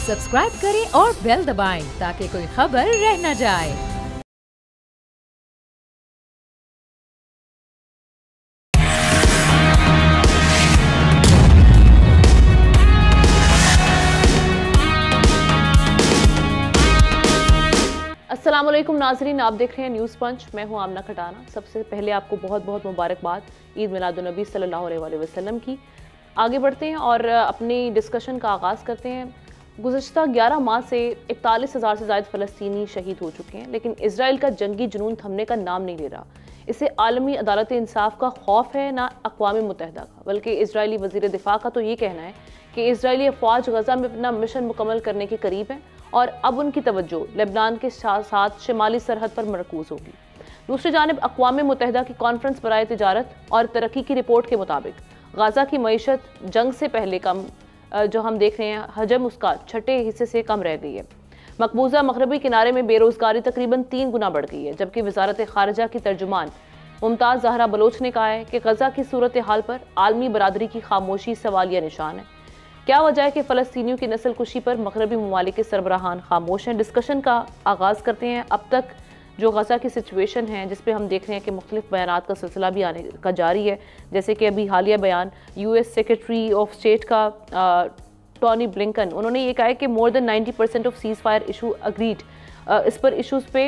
Subscribe करें और bell दबाएं ताकि कोई खबर रह न जाए। अस्सलामुअलैकुम नाजरीन, आप देख रहे हैं न्यूज़ पंच। मैं हूं आमना खटाना। सबसे पहले आपको बहुत बहुत मुबारकबाद ईद मिलादुन्नबी सल्लल्लाहु अलैहि वसल्लम की। आगे बढ़ते हैं और अपनी डिस्कशन का आगाज़ करते हैं। गुज़श्ता 11 माह से 41,000 से ज़ायद फ़लस्तीनी शहीद हो चुके हैं, लेकिन इजराइल का जंगी जुनून थमने का नाम नहीं ले रहा। इसे आलमी अदालत इंसाफ का खौफ है, ना अक़वाम मुत्तहिदा का। बल्कि इजरायली वज़ीर दिफा का तो ये कहना है कि इजरायली अफवाज गज़ा में अपना मिशन मुकम्मल करने के करीब है और अब उनकी तवज्जो लेबनान के साथ शिमाली सरहद पर मरकूज़ होगी। दूसरी जानिब अक़वाम मुत्तहिदा की कॉन्फ्रेंस बराए तिजारत और तरक्की की रिपोर्ट के मुताबिक गाज़ा की मईशत जंग से पहले कम जो हम देख रहे हैं हजम उसका छठे हिस्से से कम रह गई है। मकबूजा मगरबी किनारे में बेरोज़गारी तकरीबन 3 गुना बढ़ गई है, जबकि वज़ारत ख़ारिजा की तर्जुमान मुमताज़ ज़हरा बलोच ने कहा है कि गज़ा की सूरत हाल पर आलमी बरादरी की खामोशी सवालिया निशान है। क्या वजह है कि फ़लस्तीनियों की नस्ल कुशी पर मगरबी ममालिक के सरबराहान खामोश हैं? डिस्कशन का आगाज़ करते हैं। अब तक जो गज़ा की सिचुएशन है, जिस पे हम देख रहे हैं कि मुख्तलिफ बयानात का सिलसिला भी आने का जारी है, जैसे कि अभी हालिया बयान US सेक्रेटरी ऑफ स्टेट का टॉनी ब्लिंकन, उन्होंने ये कहा है कि more than 90% of seize fire issue agreed. इस पर इशूज़ पे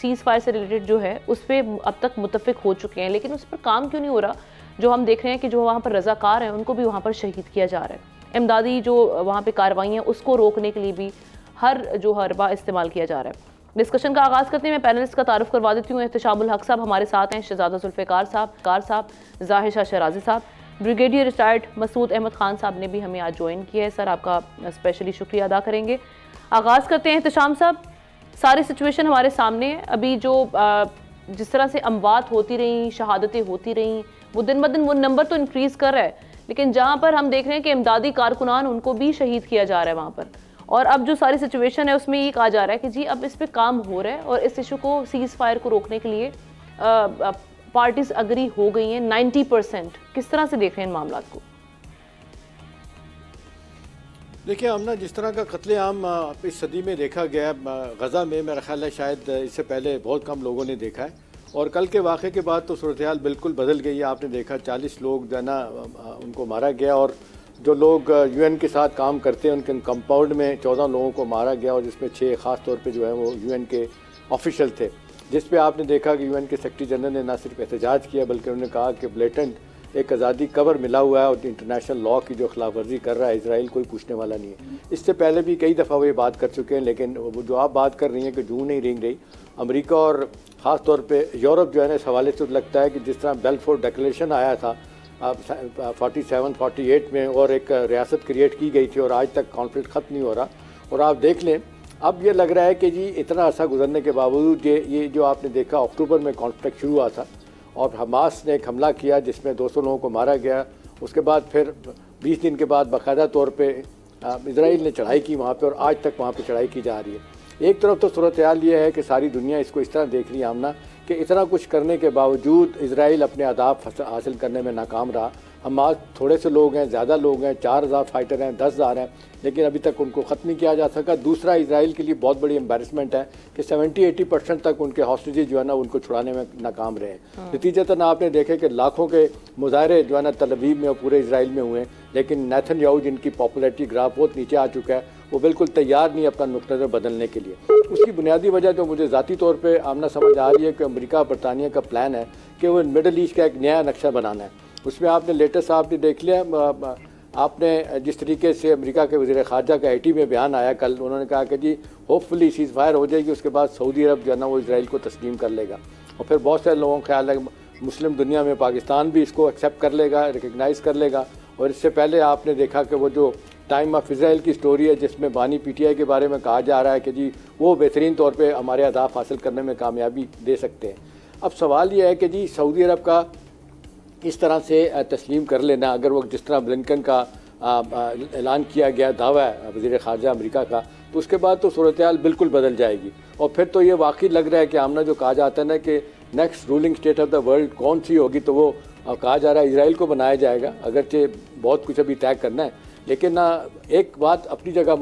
सीज़ फायर से रिलेटेड जो है उस पर अब तक मुत्तफिक हो चुके हैं, लेकिन उस पर काम क्यों नहीं हो रहा? जो हम देख रहे हैं कि जो वहाँ पर रज़ाकार हैं उनको भी वहाँ पर शहीद किया जा रहा है। इमदादी जो वहाँ पे कार्रवाई हैं उसको रोकने के लिए भी हर जो हरबा इस्तेमाल किया जा रहा है। डिस्कशन का आगाज़ करते हैं। मैं पैनलिस्ट का तारुफ करवा देती हूँ। एहतशामुल हक साहब हमारे साथ हैं, शहजादा जुल्फ़िकार साहब, ज़ाहिर शाह शराजी साहब, ब्रिगेडियर रिटायर्ड मसूद अहमद खान साहब ने भी हमें आज ज्वाइन किया है। सर, आपका स्पेशली शुक्रिया अदा करेंगे। आगाज़ करते हैं। एहतशाम साहब, सारी सिचुएशन हमारे सामने है। अभी जो जिस तरह से अमवात होती रही, शहादतें होती रहीं, वो दिन ब दिन वो नंबर तो इंक्रीज़ कर रहा है, लेकिन जहाँ पर हम देख रहे हैं कि इमदादी कारकुनान उनको भी शहीद किया जा रहा है वहाँ पर। और अब जो सारी सिचुएशन है उसमें ये कहा जा रहा है कि जी अब इस पे काम हो रहा है और इस इशू को सीज़ फायर को रोकने के लिए पार्टीज अग्री हो गई हैं 90%। किस तरह से देख रहे हैं इन मामलों को? देखिए हमने जिस तरह का कत्लेआम इस सदी में देखा गया गज़ा में, मेरा ख्याल है शायद इससे पहले बहुत कम लोगों ने देखा है। और कल के वाक़े के बाद तो सूरत हाल बिल्कुल बदल गई है। आपने देखा 40 लोग जो है ना उनको मारा गया, और जो लोग UN के साथ काम करते हैं उनके कंपाउंड में 14 लोगों को मारा गया, और जिसमें 6 ख़ास तौर पे जो है वो UN के ऑफिशियल थे, जिस पे आपने देखा कि UN के सेक्रेटरी जनरल ने ना सिर्फ एहतजाज किया बल्कि उन्होंने कहा कि ब्लेटेंट एक आज़ादी कवर मिला हुआ है और इंटरनेशनल लॉ की जो खिलाफ वर्जी कर रहा है इसराइल कोई पूछने वाला नहीं है। इससे पहले भी कई दफ़ा वो ये बात कर चुके हैं, लेकिन वो जो आप बात कर रही हैं कि जूं नहीं रेंग रही। अमेरिका और ख़ास तौर पे यूरोप जो है ना इस हवाले से लगता है कि जिस तरह बेलफोर डिक्लेरेशन आया था 47-48 में और एक रियासत क्रिएट की गई थी और आज तक कॉन्फ्लिक्ट ख़त्म नहीं हो रहा। और आप देख लें अब ये लग रहा है कि जी इतना अर्सा गुजरने के बावजूद ये जो आपने देखा अक्टूबर में कॉन्फ्लिक्ट शुरू हुआ था और हमास ने एक हमला किया जिसमें 200 लोगों को मारा गया। उसके बाद फिर 20 दिन के बाद बाकायदा तौर पर इजराइल ने चढ़ाई की वहाँ पर और आज तक वहाँ पर चढ़ाई की जा रही है। एक तरफ तो सूरत हाल ये है कि सारी दुनिया इसको इस तरह देख रही है आमना कि इतना कुछ करने के बावजूद इजराइल अपने अहदाफ हासिल करने में नाकाम रहा। हमास थोड़े से लोग हैं, ज़्यादा लोग हैं, 4000 फाइटर हैं, 10,000 हैं, लेकिन अभी तक उनको ख़त्म नहीं किया जा सका। दूसरा इजराइल के लिए बहुत बड़ी एम्बेरसमेंट है कि 70-80% तक उनके हॉस्टेजेस जो है ना उनको छुड़ाने में नाकाम रहे। नतीजतन आपने देखे कि लाखों के मुजाहरे जो है ना तल अवीव में और पूरे इजराइल में हुए, लेकिन नेतन्याहू जिनकी पॉपुलैरिटी ग्राफ बहुत नीचे आ चुका है, वो बिल्कुल तैयार नहीं अपना नुक्ता नज़र बदलने के लिए। उसकी बुनियादी वजह जो मुझे ज़ाती तौर पर आमना समझ आ रही है कि अमेरिका बरतानिया का प्लान है कि वो मिडल ईस्ट का एक नया नक्शा बनाना है। उसमें आपने लेटेस्ट आपने देख लिया, आपने जिस तरीके से अमेरिका के वज़ीर ख़ारजा का IT में बयान आया कल, उन्होंने कहा कि जी होपफुली सीज़ फायर हो जाएगी, उसके बाद सऊदी अरब जो है ना वो इजराइल को तस्लीम कर लेगा। और फिर बहुत सारे लोगों का ख्याल है मुस्लिम दुनिया में पाकिस्तान भी इसको एक्सेप्ट कर लेगा, रिकगनाइज़ कर लेगा। और इससे पहले आपने देखा कि वो जो टाइम ऑफ इजराइल की स्टोरी है जिसमें बानी PTI के बारे में कहा जा रहा है कि जी वो बेहतरीन तौर पर हमारे अहदाफ हासिल करने में कामयाबी दे सकते हैं। अब सवाल ये है कि जी सऊदी अरब का इस तरह से तस्लीम कर लेना, अगर वो जिस तरह ब्लिंकन का ऐलान किया गया दावा है वज़ीर ख़ारजा अमेरिका का, तो उसके बाद तो सूरत हाल बिल्कुल बदल जाएगी। और फिर तो ये वाकई लग रहा है कि आमना जो कहा जाता है ना कि next ruling state of the world कौन सी होगी, तो वो कहा जा रहा है इजराइल को बनाया जाएगा। अगरचे बहुत कुछ अभी तय करना है, लेकिन एक बात अपनी जगह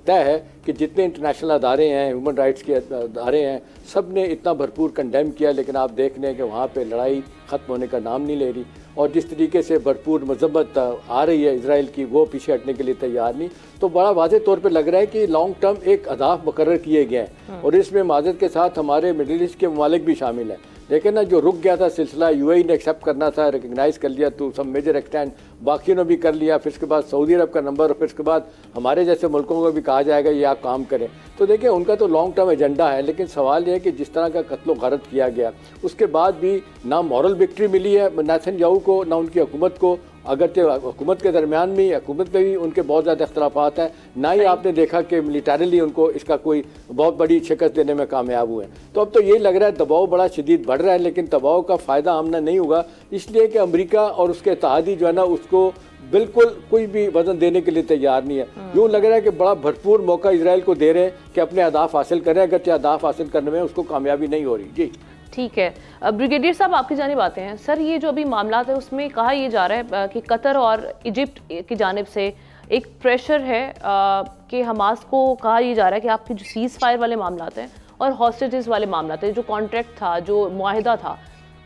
तय है कि जितने इंटरनेशनल अदारे हैं, ह्यूमन राइट्स के अदारे हैं, सब ने इतना भरपूर कंडेम किया, लेकिन आप देख रहे हैं कि वहाँ पे लड़ाई ख़त्म होने का नाम नहीं ले रही। और जिस तरीके से भरपूर मजम्मत आ रही है इसराइल की, वो पीछे हटने के लिए तैयार नहीं। तो बड़ा वाज़ेह तौर पे लग रहा है कि लॉन्ग टर्म एक अहदाफ मुकर्रर किए गए हैं और इसमें माज़रत के साथ हमारे मिडिल ईस्ट के ममालिक भी शामिल हैं। लेकिन ना जो रुक गया था सिलसिला, यूएई ने एक्सेप्ट करना था, रिकग्नाइज़ कर लिया तो सम मेजर एक्सटेंड, बाकियों ने भी कर लिया, फिर उसके बाद सऊदी अरब का नंबर, फिर उसके बाद हमारे जैसे मुल्कों को भी कहा जाएगा ये आप काम करें। तो देखिए उनका तो लॉन्ग टर्म एजेंडा है, लेकिन सवाल ये है कि जिस तरह का कत्लो गारत किया गया उसके बाद भी ना मॉरल विक्ट्री मिली है नेतन्याहू को, ना उनकी हुकूमत को। अगरचे हुकूमत के दरमियान में, हुकूमत में भी उनके बहुत ज़्यादा इख्तलाफात हैं, ना ही आपने देखा कि मिलिटरीली उनको इसका कोई बहुत बड़ी शिकस्त देने में कामयाब हुए। तो अब तो ये लग रहा है दबाव बड़ा शदीद बढ़ रहा है, लेकिन दबाव का फ़ायदा आमना नहीं होगा, इसलिए कि अमेरिका और उसके इत्तेहादी जो है ना उसको बिल्कुल कोई भी वजन देने के लिए तैयार नहीं है। यूँ लग रहा है कि बड़ा भरपूर मौका इसराइल को दे रहे हैं कि अपने अहदाफ हासिल करें, अगरचे अहदाफ हासिल करने में उसको कामयाबी नहीं हो रही। जी ठीक है, ब्रिगेडियर साहब आपकी जानिब आते हैं। सर ये जो अभी मामला है उसमें कहा यह जा रहा है कि कतर और इजिप्ट की जानिब से एक प्रेशर है कि हमास को कहा यह जा रहा है कि आपके जो सीज़ फायर वाले मामला हैं और हॉस्टेजेस वाले मामला थे, जो कॉन्ट्रैक्ट था, जो मुआहिदा था,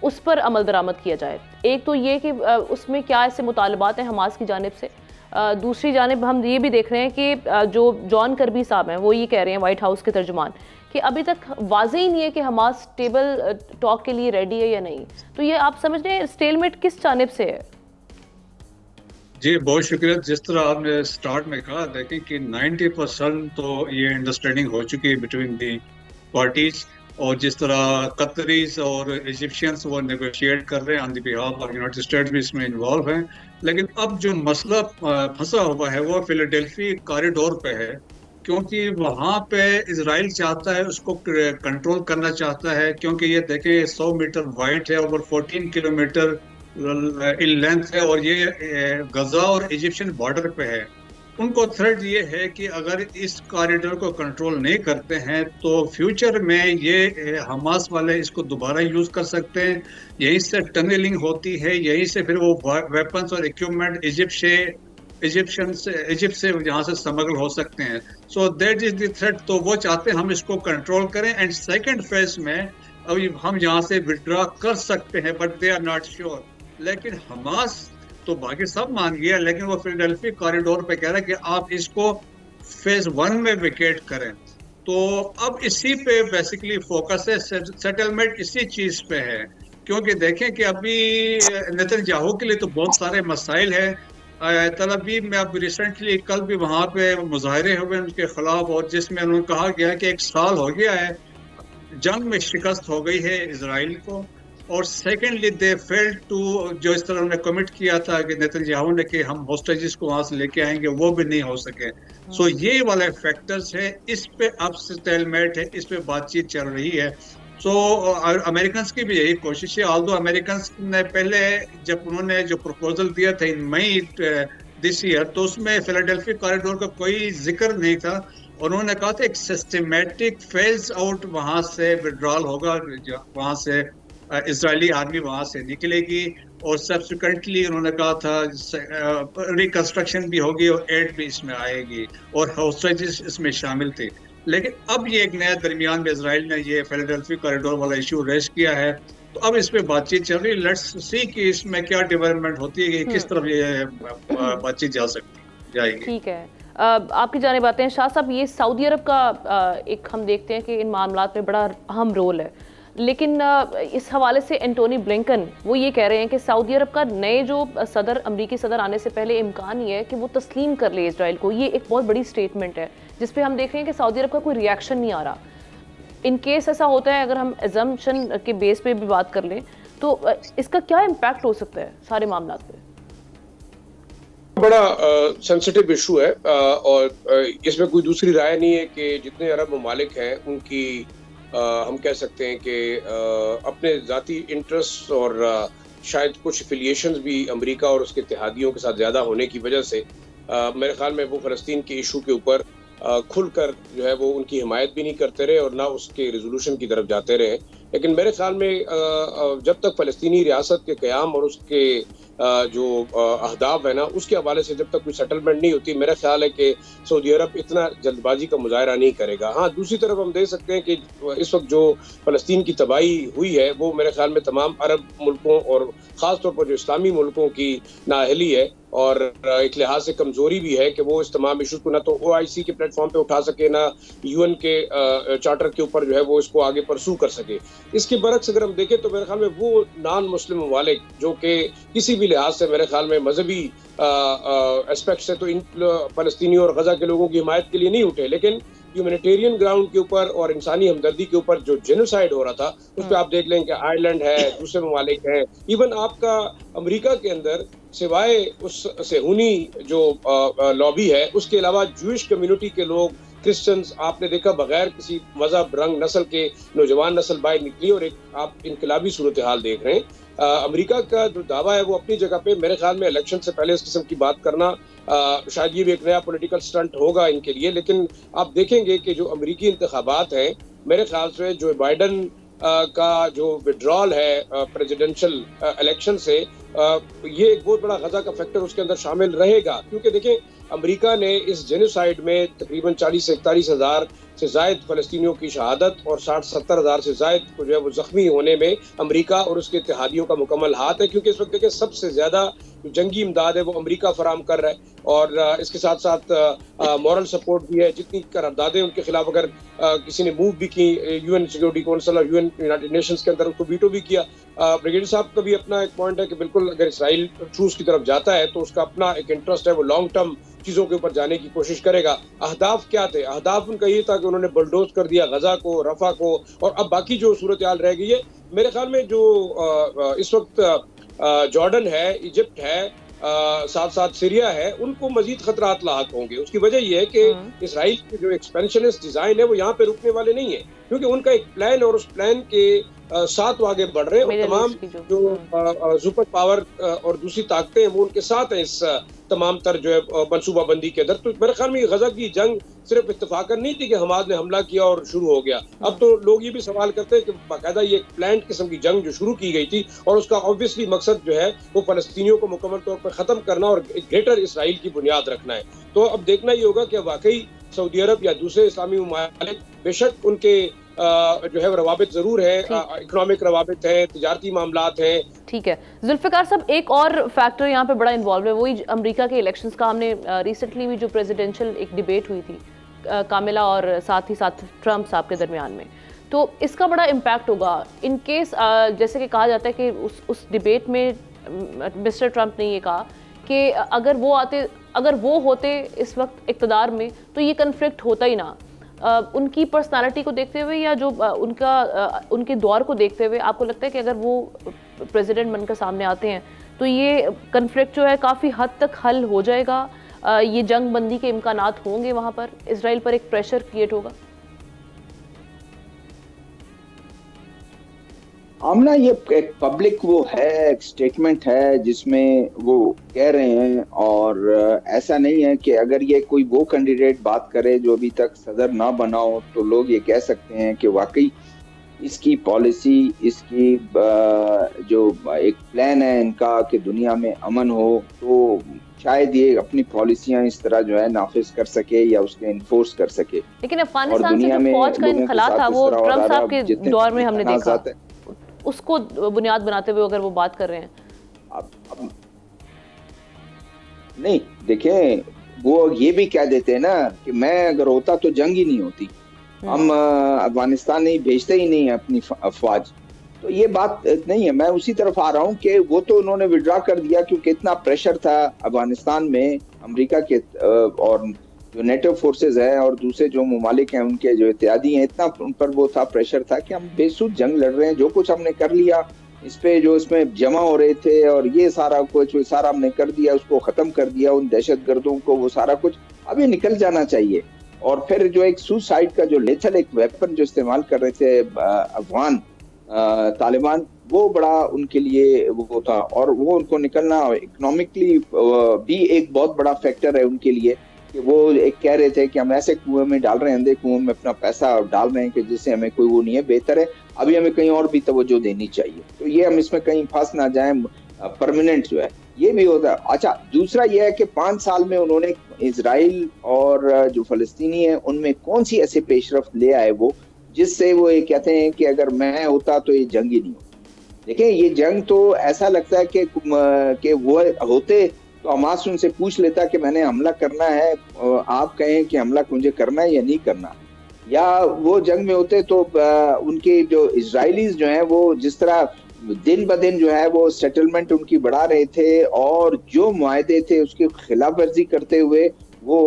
उस पर अमल दरामद किया जाए। एक तो ये कि उसमें क्या ऐसे मुतालबात हैं हमास की जानिब से, दूसरी जानिब हम ये भी देख रहे हैं कि जो जॉन करबी साहब हैं वो ये कह रहे हैं, वाइट हाउस के तर्जुमान, कि अभी तक वाज़ेह ही नहीं है कि हमास टेबल टॉक के लिए रेडी है या नहीं। तो ये आप समझ रहे हैं स्टेलमेट किस जानिब से है? जी बहुत शुक्रिया। जिस तरह आपने स्टार्ट में कहा, देखें कि 90% तो ये अंडरस्टैंडिंग हो चुकी है बिटवीन दी पार्टीज, और जिस तरह कतरीज और इजिप्शियंस वो नेगोशिएट कर रहे हैं on the behalf of United states भी इसमें इन्वॉल्व हैं। लेकिन अब जो मसला फंसा हुआ है वो फिलाडेल्फी कॉरिडोर पे है, क्योंकि वहाँ पे इजराइल चाहता है उसको कंट्रोल करना चाहता है, क्योंकि ये देखें 100 मीटर वाइड है, ओवर 14 किलोमीटर इन लेंथ है, और ये गजा और इजिप्शियन बॉर्डर पे है। उनको थ्रेट ये है कि अगर इस कॉरिडोर को कंट्रोल नहीं करते हैं तो फ्यूचर में ये हमास वाले इसको दोबारा यूज कर सकते हैं। यहीं से टनलिंग होती है, यहीं से फिर वो वेपन्स और इक्विपमेंट इजिप्ट से यहाँ से स्मगल हो सकते हैं। So that is the threat. तो वो चाहते हैं हम इसको कंट्रोल करें, एंड सेकेंड फेज में अभी हम यहाँ से विड्रॉ कर सकते हैं, but they are not sure. लेकिन हमास तो बाकी सब मान गया, लेकिन वो फिलाडेल्फी कॉरिडोर पे कह रहा है कि आप इसको फेज 1 में विकेट करें। तो अब इसी पे बेसिकली फोकस है, सेटलमेंट इसी चीज पे है, क्योंकि देखें कि अभी नेतन्याहू के लिए तो बहुत सारे मसाइल है। तल अवीव में अब रिसेंटली कल भी वहाँ पे मुजाहरे हुए उनके खिलाफ, और जिसमें उन्होंने कहा गया कि 1 साल हो गया है, जंग में शिकस्त हो गई है इजराइल को, और सेकेंडली दे फेल्ड टू, जो इस तरह उन्होंने कमिट किया था कि नेतन्याहू ने कि हम होस्टेजेस को वहाँ से लेके आएंगे, वो भी नहीं हो सके। सो ये वाले फैक्टर्स है, इस पे अब स्टेलमेट है, इस पे बातचीत चल रही है। सो अमेरिकन की भी यही कोशिश है, ऑल्दो अमेरिकन ने पहले जब उन्होंने जो प्रपोजल दिया था इन मई दिस ईयर, तो उसमें फिलाडेल्फी कॉरिडोर का कोई जिक्र नहीं था। उन्होंने कहा था एक सिस्टमेटिक फेज आउट वहाँ से विड्रॉल होगा, वहाँ से इजरायली आर्मी वहाँ से निकलेगी, और सब्सिक्वेंटली उन्होंने कहा था रिकंस्ट्रक्शन भी होगी और एड भी इसमें आएगी, और हॉस्टेजेस इसमें शामिल थे। लेकिन अब ये एक नया दरमियान में इजराइल ने ये फिलाडेल्फी कॉरिडोर वाला इशू रेज किया है, तो अब इस पे बातचीत चल रही है। लेट्स सी कि इसमें क्या डेवलपमेंट होती है, किस तरफ ये बातचीत जाएगी। ठीक है, आपकी जानिब आते हैं शाह साहब। ये सऊदी अरब का एक हम देखते हैं कि इन मामलात में बड़ा अहम रोल है, लेकिन इस हवाले से एंटोनी ब्लिंकन वो ये कह रहे हैं कि सऊदी अरब का नए जो सदर, अमरीकी सदर आने से पहले इम्कान ये है कि वो तस्लीम कर ले इजराइल को। ये एक बहुत बड़ी स्टेटमेंट है जिस पे हम देख रहे हैं कि सऊदी अरब का कोई रिएक्शन नहीं आ रहा। इन केस ऐसा होता है, अगर हम एजम्पशन के बेस पे भी बात कर लें, तो इसका क्या इम्पैक्ट हो सकता है सारे मामला पे? बड़ा सेंसिटिव इशू है, और इसमें कोई दूसरी राय नहीं है कि जितने अरब ममालिक हैं उनकी हम कह सकते हैं कि अपने ज़ाती इंटरेस्ट और शायद कुछ एफिलिएशंस भी अमेरिका और उसके इत्तेहादियों के साथ ज़्यादा होने की वजह से मेरे ख्याल में वो फ़लस्तीन के इशू के ऊपर खुलकर जो है वो उनकी हिमायत भी नहीं करते रहे और ना उसके रेजोल्यूशन की तरफ जाते रहे। लेकिन मेरे ख्याल में जब तक फ़लस्तीनी रियासत के क़याम और उसके जो अहदाफ है ना, उसके हवाले से जब तक कोई सेटलमेंट नहीं होती, मेरा ख्याल है कि सऊदी अरब इतना जल्दबाजी का मुजाहरा नहीं करेगा। हाँ, दूसरी तरफ हम देख सकते हैं कि इस वक्त जो फ़लस्तीन की तबाही हुई है वो मेरे ख्याल में तमाम अरब मुल्कों और ख़ास तौर पर जो इस्लामी मुल्कों की नाअहली है और एक लिहाज से कमज़ोरी भी है कि वो इस तमाम इशूज़ को ना तो OIC के प्लेटफॉर्म पे उठा सके, ना UN के चार्टर के ऊपर जो है वो इसको आगे परसू कर सके। इसके बरक्स अगर हम देखें तो मेरे ख्याल में वो नॉन मुस्लिम ममालिक जो कि किसी भी लिहाज से मेरे ख्याल में मजहबी एस्पेक्ट से तो इन फ़लस्तीनियों और गजा के लोगों की हिमायत के लिए नहीं उठे, लेकिन ह्यूमैनिटेरियन ग्राउंड के ऊपर और इंसानी हमदर्दी के ऊपर जो जेनोसाइड हो रहा था उस पर आप देख लें कि आयरलैंड है, दूसरे ममालिक हैं, इवन आपका अमेरिका के अंदर सिवाय उस सेहूनी जो लॉबी है उसके अलावा जूइश कम्युनिटी के लोग, क्रिश्चियंस, आपने देखा बगैर किसी मजहब, रंग, नस्ल के नौजवान नस्ल बाहर निकली और एक आप इनकलाबी सूरत हाल देख रहे हैं। अमेरिका का जो दावा है वो अपनी जगह पे, मेरे ख्याल में इलेक्शन से पहले इस किस्म की बात करना शायद ये भी एक नया पॉलिटिकल स्टंट होगा इनके लिए। लेकिन आप देखेंगे कि जो अमेरिकी इंतखाबात हैं, मेरे ख्याल से जो बाइडन का जो विड्रॉल है प्रेसिडेंशियल इलेक्शन से, ये एक बहुत बड़ा गजा का फैक्टर उसके अंदर शामिल रहेगा। क्योंकि देखें, अमेरिका ने इस जेनोसाइड में तकरीबन 40 से 41 हज़ार से ज़ायद फ़लस्तीनियों की शहादत और 60-70 हज़ार से ज़ायद को जो है वो ज़ख्मी होने में अमेरिका और उसके इत्तेहादियों का मुकम्मल हाथ है। क्योंकि इस वक्त देखें सबसे ज़्यादा जो जंगी इमदाद है वो अमेरिका फराम कर रहा है और इसके साथ साथ मॉरल सपोर्ट भी है। जितनी करारदादें उनके खिलाफ अगर किसी ने मूव भी की UN सिक्योरिटी काउंसिल और यूनाइटेड नेशंस के अंदर, उसको वीटो भी किया। ब्रिगेडियर साहब का भी अपना एक पॉइंट है कि बिल्कुल अगर इसराइल ट्रूस की तरफ जाता है तो उसका अपना एक इंटरेस्ट है, वो लॉन्ग टर्म चीज़ों के ऊपर जाने की कोशिश करेगा। अहदाफ क्या थे? अहदाफ उनका ये था कि उन्होंने बुलडोज कर दिया गजा को, रफा को, और अब बाकी जो सूरत हाल रह गई है, मेरे ख्याल में जो इस वक्त जॉर्डन है, इजिप्ट है, साथ साथ सीरिया है, उनको मजीद खतरात लाहक होंगे। उसकी वजह यह है कि इसराइल की जो एक्सपेंशनिस्ट डिजाइन है वो यहाँ पे रुकने वाले नहीं है, क्योंकि उनका एक प्लान और उस प्लान के साथ वो आगे बढ़ रहे हैं और तमाम जो सुपर पावर और दूसरी ताकतें हैं वो उनके साथ हैं इस तमाम तर जो है मनसूबाबंदी के अंदर। तो मेरे ख्याल में गजा की जंग सिर्फ इत्तेफाकन नहीं थी कि हमाद ने हमला किया और शुरू हो गया। अब तो लोग ये भी सवाल करते हैं कि बाकायदा ये प्लान्ड किस्म की जंग जो शुरू की गई थी और उसका ऑब्वियसली मकसद जो है वो फलस्तीनियों को मुकम्मल तौर पर ख़त्म करना और एक ग्रेटर इसराइल की बुनियाद रखना है। तो अब देखना ये होगा कि वाकई सऊदी अरब या दूसरे इस्लामी ममालिक, बेशक उनके जो है रवाबित जरूर है, इकोनॉमिक रवाबित है, तिजारती मामलात हैं। ठीक है जुल्फिकार साहब, एक और फैक्टर यहाँ पे बड़ा इन्वॉल्व है, वही अमेरिका के इलेक्शंस का। हमने रिसेंटली भी जो प्रेसिडेंशियल एक डिबेट हुई थी कामिला और साथ ही साथ ट्रम्प साहब के दरमियान में, तो इसका बड़ा इम्पैक्ट होगा इन केस जैसे कि कहा जाता है कि उस डिबेट में मिस्टर ट्रम्प ने ये कहा कि अगर वो होते इस वक्त इक़्तिदार में तो ये कन्फ्लिक्ट होता ही ना। उनकी पर्सनालिटी को देखते हुए या जो उनके दौर को देखते हुए आपको लगता है कि अगर वो प्रेसिडेंट बनकर सामने आते हैं तो ये कन्फ्लिक्ट जो है काफ़ी हद तक हल हो जाएगा, ये जंग बंदी के इम्कानात होंगे, वहाँ पर इसराइल पर एक प्रेशर क्रिएट होगा? आमना, ये एक पब्लिक वो है, एक स्टेटमेंट है जिसमें वो कह रहे हैं, और ऐसा नहीं है कि अगर ये कोई वो कैंडिडेट बात करे जो अभी तक सदर ना बना हो तो लोग ये कह सकते हैं कि वाकई इसकी पॉलिसी, इसकी जो एक प्लान है इनका कि दुनिया में अमन हो, तो शायद ये अपनी पॉलिसियां इस तरह जो है नाफिज कर सके या उसके इन्फोर्स कर सके। लेकिन अफगानिस्तान से जो फौज का इनखला था वो ट्रम्प साहब के दौर में हमने देखा, उसको बुनियाद बनाते हुए अगर वो बात कर रहे हैं। अब नहीं, देखें, वो ये भी कह देते हैं ना कि मैं अगर होता तो जंग ही नहीं होती, हम अफगानिस्तान नहीं भेजते ही नहीं अपनी अफवाज। तो ये बात नहीं है। मैं उसी तरफ आ रहा हूँ कि वो तो उन्होंने विड्रॉ कर दिया क्योंकि इतना प्रेशर था अफगानिस्तान में अमेरिका के और जो नेटो फोर्सेस है और दूसरे जो ममालिक हैं उनके जो इत्यादी हैं, इतना उन पर वो था, प्रेशर था कि हम बेसुध जंग लड़ रहे हैं, जो कुछ हमने कर लिया इस पे, जो इसमें जमा हो रहे थे और ये सारा कुछ सारा हमने कर दिया, उसको खत्म कर दिया, उन दहशतगर्दों को, वो सारा कुछ अभी निकल जाना चाहिए। और फिर जो एक सुसाइड का जो लेथल एक वेपन जो इस्तेमाल कर रहे थे अफगान तालिबान, वो बड़ा उनके लिए वो था, और वो उनको निकलना इकोनॉमिकली भी एक बहुत बड़ा फैक्टर है उनके लिए। कि वो एक कह रहे थे कि हम ऐसे कुएं में डाल रहे हैं, अंधे कुएं में अपना पैसा डाल रहे हैं कि जिससे हमें कोई वो नहीं है, बेहतर है अभी हमें कहीं और भी तवज्जो देनी चाहिए। तो ये हम इसमें कहीं फंस ना जाएं, परमानेंट जो है ये भी होता है। अच्छा, दूसरा ये है कि 5 साल में उन्होंने इजराइल और जो फलस्तीनी है उनमें कौन सी ऐसे पेशरफ्त ले आए वो, जिससे वो ये कहते हैं कि अगर मैं होता तो ये जंग ही नहीं होती। देखिए, ये जंग तो ऐसा लगता है कि वो होते तो हमास उनसे पूछ लेता कि मैंने हमला करना है, आप कहें कि हमला मुझे करना है या नहीं करना, या वो जंग में होते तो उनके जो इजराइलीज जो हैं वो जिस तरह दिन ब दिन जो है वो सेटलमेंट उनकी बढ़ा रहे थे और जो मुआहदे थे उसकी खिलाफ वर्जी करते हुए वो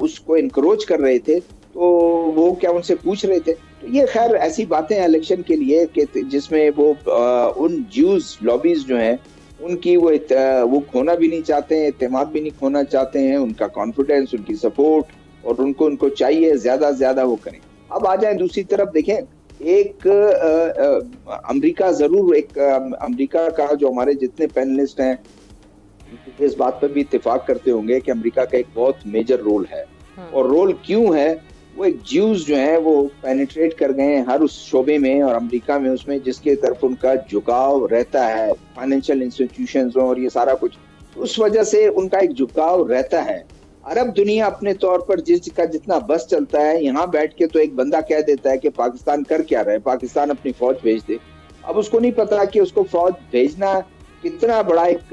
उसको इनक्रोच कर रहे थे, तो वो क्या उनसे पूछ रहे थे? तो ये खैर ऐसी बातें हैं इलेक्शन के लिए कि जिसमें वो उन ज्यूज लॉबीज जो हैं उनकी वो खोना भी नहीं चाहते हैं, एतमाद भी नहीं खोना चाहते हैं, उनका कॉन्फिडेंस, उनकी सपोर्ट, और उनको चाहिए ज्यादा से ज्यादा वो करें। अब आ जाए दूसरी तरफ, देखें एक अमेरिका जरूर, एक अमेरिका का जो हमारे जितने पैनलिस्ट हैं इस बात पर भी इत्तेफाक करते होंगे कि अमेरिका का एक बहुत मेजर रोल है। और रोल क्यों है? वो एक ज्यूज जो है वो पेनिट्रेट कर गए हैं हर उस शोबे में और अमेरिका में उसमें जिसके तरफ उनका झुकाव रहता है, फाइनेंशियल इंस्टीट्यूशंस और ये सारा कुछ, उस वजह से उनका एक झुकाव रहता है। अरब दुनिया अपने तौर पर जिसका जितना बस चलता है, यहाँ बैठ के तो एक बंदा कह देता है कि पाकिस्तान कर क्या रहा है, पाकिस्तान अपनी फौज भेज दे। अब उसको नहीं पता कि उसको फौज भेजना कितना बड़ा एक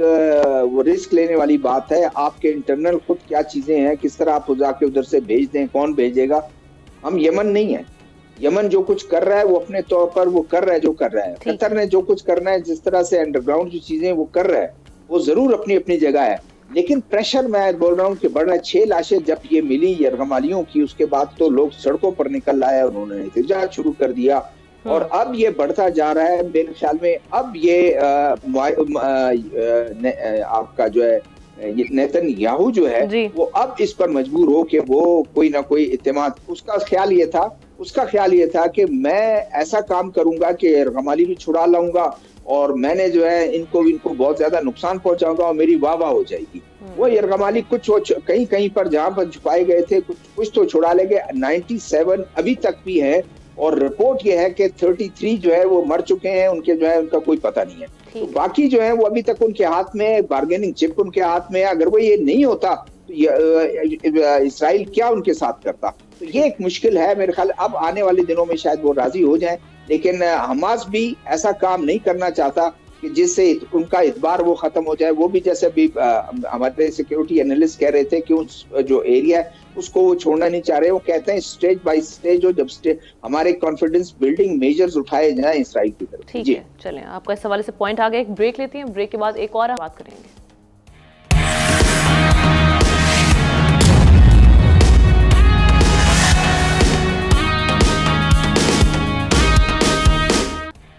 वो रिस्क लेने वाली बात है। आपके इंटरनल खुद क्या चीजें हैं, किस तरह आप जाके उधर से भेज दें, कौन भेजेगा? हम यमन नहीं है, यमन जो कुछ कर रहा है वो अपने तौर पर वो कर रहा है जो कर रहा है। कतर ने जो कुछ करना है, जिस तरह से अंडरग्राउंड जो चीजें वो कर रहा है, वो जरूर अपनी अपनी जगह है, लेकिन प्रेशर मैं बोल रहा हूँ कि बढ़ रहा है। 6 लाशें जब ये मिली यरगमालियों की, उसके बाद तो लोग सड़कों पर निकल आए, उन्होंने एहतजाज शुरू कर दिया और अब ये बढ़ता जा रहा है। मेरे ख्याल में अब ये आपका जो है नेतन्याहू जो है वो अब इस पर मजबूर हो कि वो कोई ना कोई इत्तेमाद, उसका ख्याल ये था कि मैं ऐसा काम करूंगा कि यरगमाली भी छुड़ा लाऊंगा और मैंने जो है इनको बहुत ज्यादा नुकसान पहुंचाऊंगा और मेरी वाह वाह हो जाएगी। वो यरगमाली कुछ कहीं पर जहां पर छुपाए गए थे कुछ तो छुड़ा ले गए। 97 अभी तक भी है और रिपोर्ट ये है कि 33 जो है वो मर चुके हैं, उनके जो है उनका कोई पता नहीं है। तो बाकी जो है वो अभी तक उनके हाथ में, बार्गेनिंग चिप उनके हाथ में है। अगर वो ये नहीं होता तो इसराइल क्या उनके साथ करता? तो ये एक मुश्किल है। मेरे ख्याल अब आने वाले दिनों में शायद वो राजी हो जाएं, लेकिन हमास भी ऐसा काम नहीं करना चाहता कि जिससे उनका इतबार वो खत्म हो जाए। वो भी जैसे भी हमारे सिक्योरिटी एनालिस्ट कह रहे थे कि उस जो एरिया है उसको वो छोड़ना नहीं चाह रहे। वो कहते हैं स्टेज बाय स्टेज हो, जब हमारे कॉन्फिडेंस बिल्डिंग मेजर्स उठाए जाए इसराइल की तरफ। ठीक है, चलें आपका इस हवाले से पॉइंट आ गया। एक ब्रेक लेते हैं, ब्रेक के बाद एक और बात करेंगे।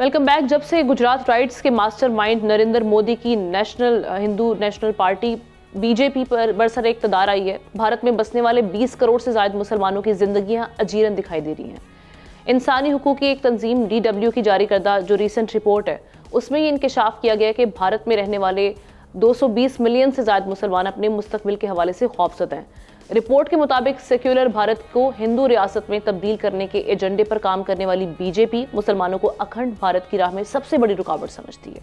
Welcome back. जब से गुजरात राइट्स के मास्टरमाइंड नरेंद्र मोदी की हिंदू नेशनल पार्टी बीजेपी पर बरसरे इक़्तिदार आई है, भारत में बसने वाले 20 करोड़ से ज़ायद मुसलमानों की जिंदगियां अजीरन दिखाई दे रही हैं। इंसानी हुकूक की एक तंजीम DW की जारी करदा जो रीसेंट रिपोर्ट है, उसमें ये इंकशाफ किया गया कि भारत में रहने वाले 220 मिलियन से ज़ायद मुसलमान अपने मुस्तकबिल के हवाले से खौफज़दा हैं। रिपोर्ट के मुताबिक सेक्युलर भारत को हिंदू रियासत में तब्दील करने के एजेंडे पर काम करने वाली बीजेपी मुसलमानों को अखंड भारत की राह में सबसे बड़ी रुकावट समझती है।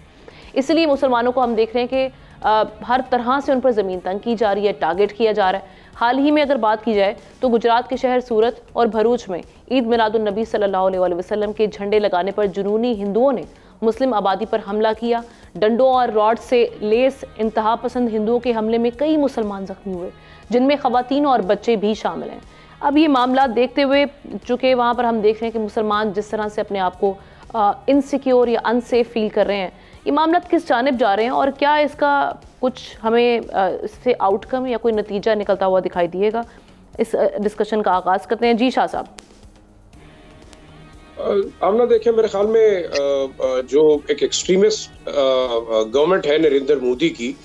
इसलिए मुसलमानों को हम देख रहे हैं कि हर तरह से उन पर ज़मीन तंग की जा रही है, टारगेट किया जा रहा है। हाल ही में अगर बात की जाए तो गुजरात के शहर सूरत और भरूच में ईद मिलादुन नबी सल्लल्लाहु अलैहि वसल्लम के झंडे लगाने पर जुनूनी हिंदुओं ने मुस्लिम आबादी पर हमला किया। डंडों और रॉड से लेस इंतहा पसंद हिंदुओं के हमले में कई मुसलमान जख्मी हुए, जिनमें ख़वातीन और बच्चे भी शामिल हैं। अब ये मामला देखते हुए, चूँकि वहाँ पर हम देख रहे हैं कि मुसलमान जिस तरह से अपने आप को इनसिक्योर या अनसेफ फील कर रहे हैं, ये मामला किस जानिब जा रहे हैं और क्या इसका कुछ हमें इससे आउटकम या कोई नतीजा निकलता हुआ दिखाई दिएगा? इस डिस्कशन का आगाज़ करते हैं। जी शाह साहब। आमना देखिए, मेरे ख्याल में जो एक एक्सट्रीमिस्ट गवर्नमेंट है नरेंद्र मोदी की,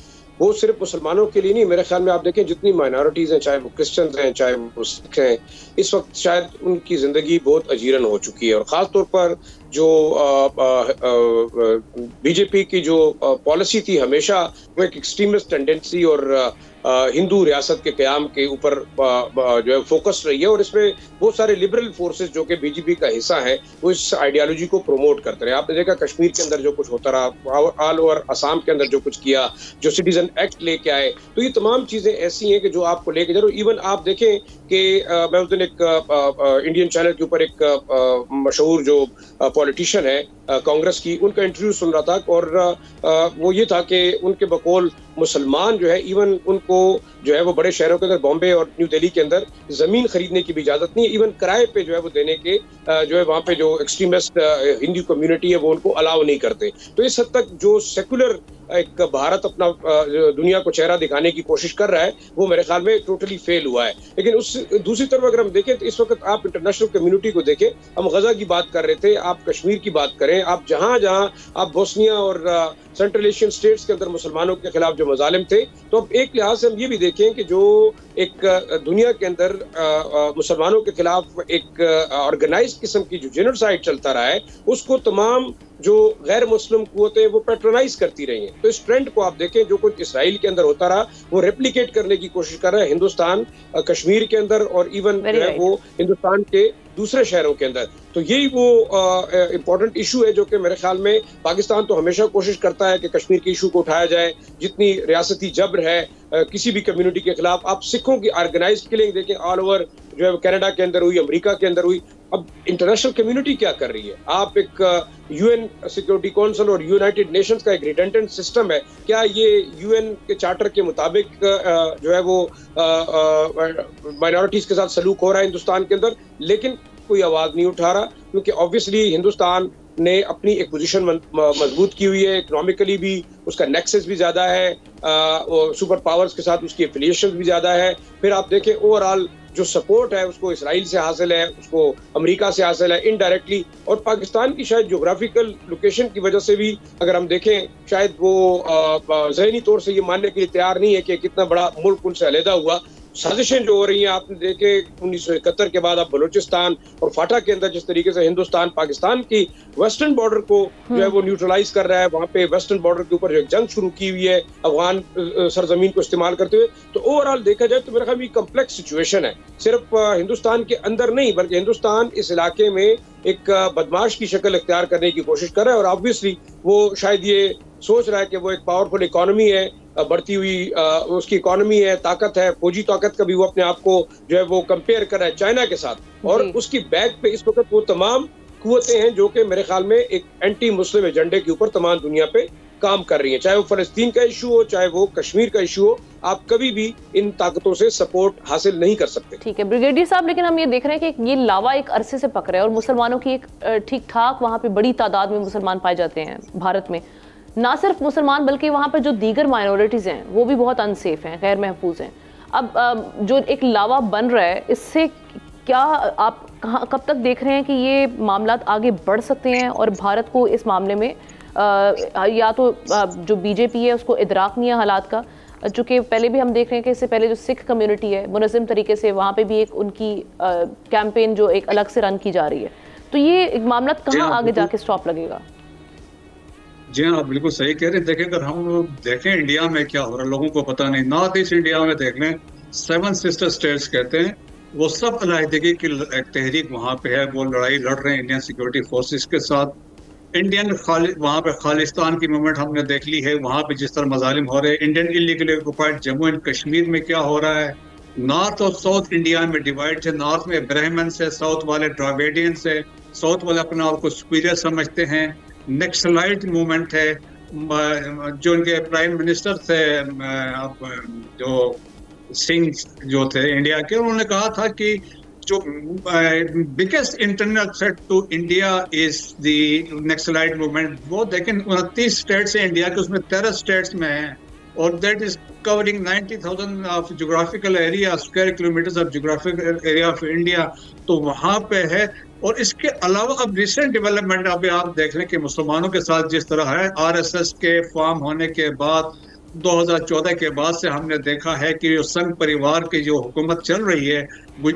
वो सिर्फ मुसलमानों के लिए नहीं, मेरे ख्याल में आप देखें जितनी माइनॉरिटीज़ हैं, चाहे वो क्रिश्चियंस हैं चाहे वो सिख हैं, इस वक्त शायद उनकी ज़िंदगी बहुत अजीरन हो चुकी है। और ख़ास तौर पर जो बीजेपी की जो पॉलिसी थी हमेशा वो एक एक्सट्रीमिस्ट टेंडेंसी और हिंदू रियासत के क़याम के ऊपर जो है फोकस रही है, और इसमें बहुत सारे लिबरल फोर्सेस जो कि बीजेपी का हिस्सा है वो इस आइडियोलॉजी को प्रमोट करते रहे। आपने देखा कश्मीर के अंदर जो कुछ होता रहा, ऑल ओवर असम के अंदर जो कुछ किया, जो सिटीजन एक्ट लेके आए, तो ये तमाम चीजें ऐसी हैं कि जो आपको लेके जा रहे हो। इवन आप देखें कि मैं उस दिन एक इंडियन चैनल के ऊपर एक मशहूर जो पॉलिटिशियन है कांग्रेस की, उनका इंटरव्यू सुन रहा था, और वो ये था कि उनके बकौल मुसलमान जो है इवन उनको जो है वो बड़े शहरों के अंदर बॉम्बे और न्यू दिल्ली के अंदर जमीन खरीदने की भी इजाजत नहीं है, इवन किराए पे जो है वो देने के जो है वहाँ पे जो एक्सट्रीमिस्ट हिंदू कम्युनिटी है वो उनको अलाउ नहीं करते। तो इस हद तक जो सेकुलर एक भारत अपना दुनिया को चेहरा दिखाने की कोशिश कर रहा है वो मेरे ख्याल में टोटली फेल हुआ है। लेकिन उस दूसरी तरफ अगर हम देखें तो इस वक्त आप इंटरनेशनल कम्युनिटी को देखें, हम गजा की बात कर रहे थे, आप कश्मीर की बात करें, आप जहां जहां आप बोस्निया और सेंट्रल एशियन स्टेट्स के अंदर मुसलमानों के खिलाफ जो मजालिम थे, तो अब एक लिहाज से हम ये भी देखें कि जो एक दुनिया के अंदर मुसलमानों के खिलाफ एक ऑर्गेनाइज किस्म की जो जेनोसाइड चलता रहा है उसको तमाम जो गैर मुस्लिम कुव्वतें वो पैट्रोनाइज करती रही हैं। तो इस ट्रेंड को आप देखें, जो कुछ इसराइल के अंदर होता रहा वो रेप्लिकेट करने की कोशिश कर रहा है हिंदुस्तान कश्मीर के अंदर, और इवन जो है वो हिंदुस्तान के दूसरे शहरों के अंदर। तो यही वो इम्पोर्टेंट इशू है जो कि मेरे ख्याल में पाकिस्तान तो हमेशा कोशिश करता है कि कश्मीर के इशू को उठाया जाए, जितनी रियासती जबर है किसी भी कम्युनिटी के खिलाफ। आप सिखों की ऑर्गेनाइज्ड किलिंग देखें, ऑल ओवर जो है कनाडा के अंदर हुई, अमेरिका के अंदर हुई। अब इंटरनेशनल कम्युनिटी क्या कर रही है? आप एक यूएन सिक्योरिटी काउंसिल और यूनाइटेड नेशंस का एक रिडंडेंट सिस्टम है, क्या ये यूएन के चार्टर के मुताबिक जो है वो माइनॉरिटीज के साथ सलूक हो रहा है हिंदुस्तान के अंदर? लेकिन कोई आवाज नहीं उठा रहा, क्योंकि ऑब्वियसली हिंदुस्तान ने अपनी एक पोजीशन मजबूत की हुई है, इकोनॉमिकली भी उसका नेक्सस भी ज्यादा है, सुपर पावर्स के साथ उसकी एफिलिएशन भी ज्यादा है। फिर आप देखें ओवरऑल जो सपोर्ट है उसको इसराइल से हासिल है, उसको अमेरिका से हासिल है इनडायरेक्टली, और पाकिस्तान की शायद ज्योग्राफिकल लोकेशन की वजह से भी अगर हम देखें शायद वो ज़हनी तौर से ये मानने के लिए तैयार नहीं है कि कितना बड़ा मुल्क उनसे अलहदा हुआ। साजिशें जो हो रही हैं आपने देखे 1971 के बाद आप बलूचिस्तान और फाटा के अंदर जिस तरीके से हिंदुस्तान पाकिस्तान की वेस्टर्न बॉर्डर को जो है वो न्यूट्रलाइज कर रहा है, वहाँ पे वेस्टर्न बॉर्डर के ऊपर जो एक जंग शुरू की हुई है अफगान सरजमीन को इस्तेमाल करते हुए। तो ओवरऑल देखा जाए तो मेरे ख्याल में कम्प्लेक्स सिचुएशन है, सिर्फ हिंदुस्तान के अंदर नहीं बल्कि हिंदुस्तान इस इलाके में एक बदमाश की शक्ल इख्तियार करने की कोशिश कर रहा है, और ऑब्वियसली वो शायद ये सोच रहा है कि वो एक पावरफुल इकोनॉमी है, बढ़ती हुई उसकी इकोनॉमी है, ताकत है, फौजी ताकत का भी वो अपने आप को जो है वो कंपेयर कर रहा है चाइना के साथ, और उसकी बैक पे इस वक्त वो तमाम कुव्वतें हैं जो कि मेरे ख्याल में एक एंटी मुस्लिम एजेंडे के ऊपर तमाम दुनिया पे काम कर रही है, चाहे वो फलस्तीन का इशू हो, चाहे वो कश्मीर का इशू हो। आप कभी भी इन ताकतों से सपोर्ट हासिल नहीं कर सकते। ठीक है ब्रिगेडियर साहब, लेकिन हम ये देख रहे हैं कि ये लावा एक अरसे से पक रहा है और मुसलमानों की एक ठीक ठाक वहाँ पे बड़ी तादाद में मुसलमान पाए जाते हैं भारत में। ना सिर्फ मुसलमान बल्कि वहाँ पर जो दीगर माइनॉरिटीज़ हैं वो भी बहुत अनसेफ हैं, गैर महफूज हैं। अब जो एक लावा बन रहा है, इससे क्या आप कब तक देख रहे हैं कि ये मामला आगे बढ़ सकते हैं और भारत को इस मामले में या तो जो बीजेपी है उसको इदराक नहीं है हालात का, चूँकि पहले भी हम देख रहे हैं कि इससे पहले जो सिख कम्युनिटी है मुनज़्ज़म तरीके से वहाँ पे भी एक उनकी कैंपेन जो एक अलग से रन की जा रही है, तो ये मामला कहाँ आगे जाके स्टॉप लगेगा? जी हाँ, आप बिल्कुल सही कह रहे हैं। देखिए अगर हम देखें इंडिया में क्या हो रहा है, लोगों को पता नहीं। नॉर्थ ईस्ट इंडिया में देख लें, 7 सिस्टर स्टेट्स कहते हैं, वो सब अलहदगी की तहरीक वहाँ पे है, वो लड़ाई लड़ रहे हैं इंडियन सिक्योरिटी फोर्सेस के साथ। इंडियन वहाँ पे खालिस्तान की मूवमेंट हमने देख ली है, वहाँ पे जिस तरह मजालिम हो रहे हैं। Indian illegally occupied Jammu and Kashmir में क्या हो रहा है। नॉर्थ और साउथ इंडिया में डिवाइड है, नॉर्थ में ब्राह्मण्स है, साउथ वाले ड्राविडियंस है, साउथ वाले अपने आप को सुपीरियर समझते हैं। नेक्सलाइट मूवमेंट है, जो उनके प्राइम मिनिस्टर थे जो सिंह जो थे इंडिया के, उन्होंने कहा था कि जो biggest internal threat to India is the Naxalite movement. वो देखें 29 स्टेट्स है इंडिया के, उसमें 13 स्टेट्स में है, और that is covering 90,000 of geographical area, square kilometres of geographical area of India. तो वहाँ पे है। और इसके अलावा अब रिसेंट डेवलपमेंट अभी आप देख लें कि मुसलमानों के साथ जिस तरह है, आरएसएस के फॉर्म होने के बाद 2014 के बाद से हमने देखा है कि जो संघ परिवार की जो हुकूमत चल रही है,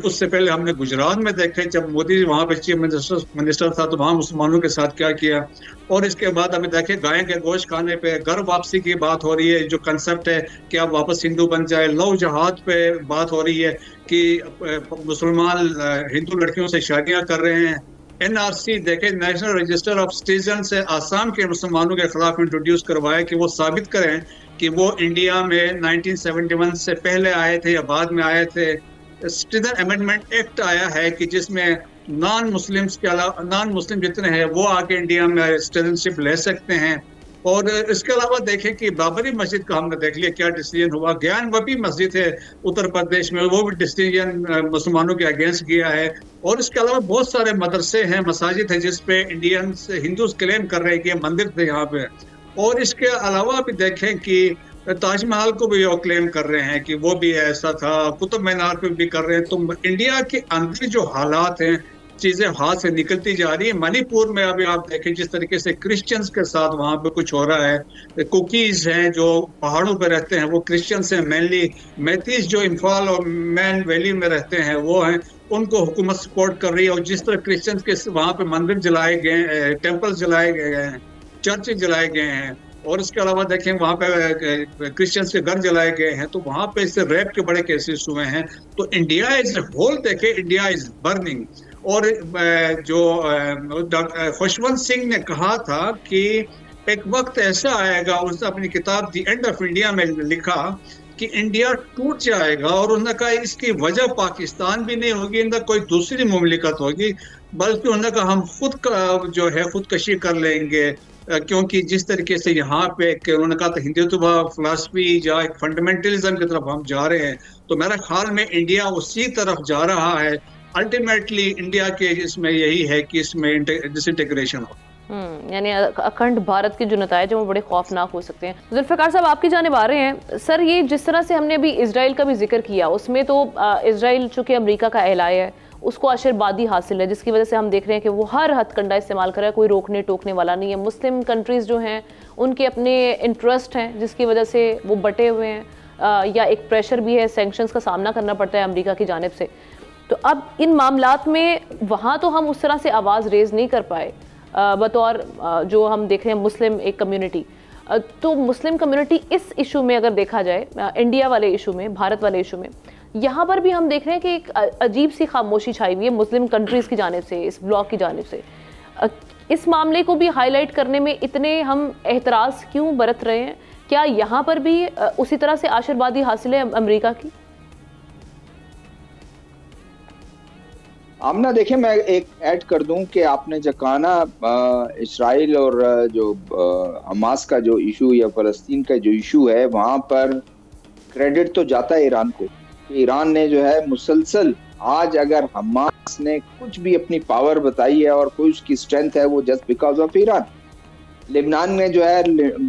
उससे पहले हमने गुजरात में देखे जब मोदी जी वहाँ पे चीफ मिनिस्टर था तो वहाँ मुसलमानों के साथ क्या किया, और इसके बाद हमें देखे गाय के गोश्त खाने पे घर वापसी की बात हो रही है, जो कंसेप्ट है कि आप वापस हिंदू बन जाए, लव जहाद पे बात हो रही है कि मुसलमान हिंदू लड़कियों से शादियां कर रहे हैं। एनआरसी देखे, नेशनल रजिस्टर ऑफ सिटीजन से आसाम के मुसलमानों के खिलाफ इंट्रोड्यूस करवाया कि वो साबित करें कि वो इंडिया में 1971 से पहले आए थे या बाद में आए थे। सिटीजन अमेंडमेंट एक्ट आया है कि जिसमें नॉन मुस्लिम्स के अलावा नॉन मुस्लिम जितने हैं वो आके इंडिया में सिटीजनशिप ले सकते हैं। और इसके अलावा देखें कि बाबरी मस्जिद का हमने देख लिया क्या डिसीजन हुआ। ज्ञानवापी मस्जिद है उत्तर प्रदेश में, वो भी डिसीजन मुसलमानों के अगेंस्ट किया है। और इसके अलावा बहुत सारे मदरसे हैं, मसाजिद हैं जिसपे इंडियंस हिंदूज क्लेम कर रहे हैं कि ये मंदिर थे यहाँ पे। और इसके अलावा भी देखें कि ताजमहल को भी वो क्लेम कर रहे हैं कि वो भी ऐसा था, कुतुब मीनार पे भी कर रहे हैं। तो इंडिया के अंदर जो हालात हैं, चीजें हाथ से निकलती जा रही है। मणिपुर में अभी आप देखें जिस तरीके से क्रिश्चियंस के साथ वहां पे कुछ हो रहा है। कुकीज हैं जो पहाड़ों पे रहते हैं वो क्रिश्चियंस हैं मेनली। मैतीस जो इम्फाल और मैन वैली में रहते हैं वो हैं, उनको हुकूमत सपोर्ट कर रही है। और जिस तरह क्रिश्चियंस के वहां पे मंदिर जलाए गए, टेम्पल्स जलाए गए हैं, चर्च जलाए गए हैं, और इसके अलावा देखें वहाँ पे क्रिश्चियंस के घर जलाए गए हैं, तो वहाँ पे इससे रेप के बड़े केसेस हुए हैं। तो इंडिया इज होल देखे, इंडिया इज बर्निंग। और जो खुशवंत सिंह ने कहा था कि एक वक्त ऐसा आएगा, उसने अपनी किताब द एंड ऑफ इंडिया में लिखा कि इंडिया टूट जाएगा। और उन्होंने कहा इसकी वजह पाकिस्तान भी नहीं होगी, इनका कोई दूसरी मुमलिकत होगी, बल्कि उन्होंने कहा हम खुद का जो है खुदकशी कर लेंगे। क्योंकि जिस तरीके से यहाँ पे उन्होंने कहा था हिंदुत्व फिलॉसफी या एक फंडामेंटलिज्म की तरफ हम जा रहे हैं, तो मेरे ख्याल में इंडिया उसी तरफ जा रहा है। अल्टीमेटली इंडिया के इसमें यही है कि इसमें डिसइंटीग्रेशन हो। यानी अखंड भारत के जो नतायज हैं वो बड़े खौफनाक हो सकते हैं। जुल्फ़िकार साहब आपकी जानिब आ रहे हैं। सर, ये जिस तरह से हमने अभी इजराइल का भी जिक्र किया, उसमें तो इजराइल चूँकि अमेरिका का एलाय है, उसको आशीर्वादी हासिल है, जिसकी वजह से हम देख रहे हैं कि वो हर हथकंडा इस्तेमाल कर रहा है, कोई रोकने टोकने वाला नहीं है। मुस्लिम कंट्रीज़ जो हैं उनके अपने इंटरेस्ट हैं जिसकी वजह से वो बटे हुए हैं, या एक प्रेशर भी है, सैंक्शंस का सामना करना पड़ता है अमेरिका की जानिब से। तो अब इन मामलात में वहाँ तो हम उस तरह से आवाज़ रेज़ नहीं कर पाए बतौर जो हम देख रहे हैं मुस्लिम एक कम्युनिटी। तो मुस्लिम कम्युनिटी इस इशू में अगर देखा जाए, इंडिया वाले इशू में, भारत वाले इशू में, यहाँ पर भी हम देख रहे हैं कि एक अजीब सी खामोशी छाई हुई है मुस्लिम कंट्रीज़ की जानिब से, इस ब्लॉक की जानिब से। इस मामले को भी हाईलाइट करने में इतने हम एहतराज़ क्यों बरत रहे हैं? क्या यहाँ पर भी उसी तरह से आशीर्वादी हासिल है अमेरिका की? आमना देखें, मैं एक ऐड कर दूं कि आपने जो कहा ना इसराइल और जो हमास का जो इशू या फ़लस्तीन का जो इशू है, वहाँ पर क्रेडिट तो जाता है ईरान को। ईरान ने जो है मुसलसल, आज अगर हमास ने कुछ भी अपनी पावर बताई है और कोई उसकी स्ट्रेंथ है, वो just because of Iran. Lebanon ने जो है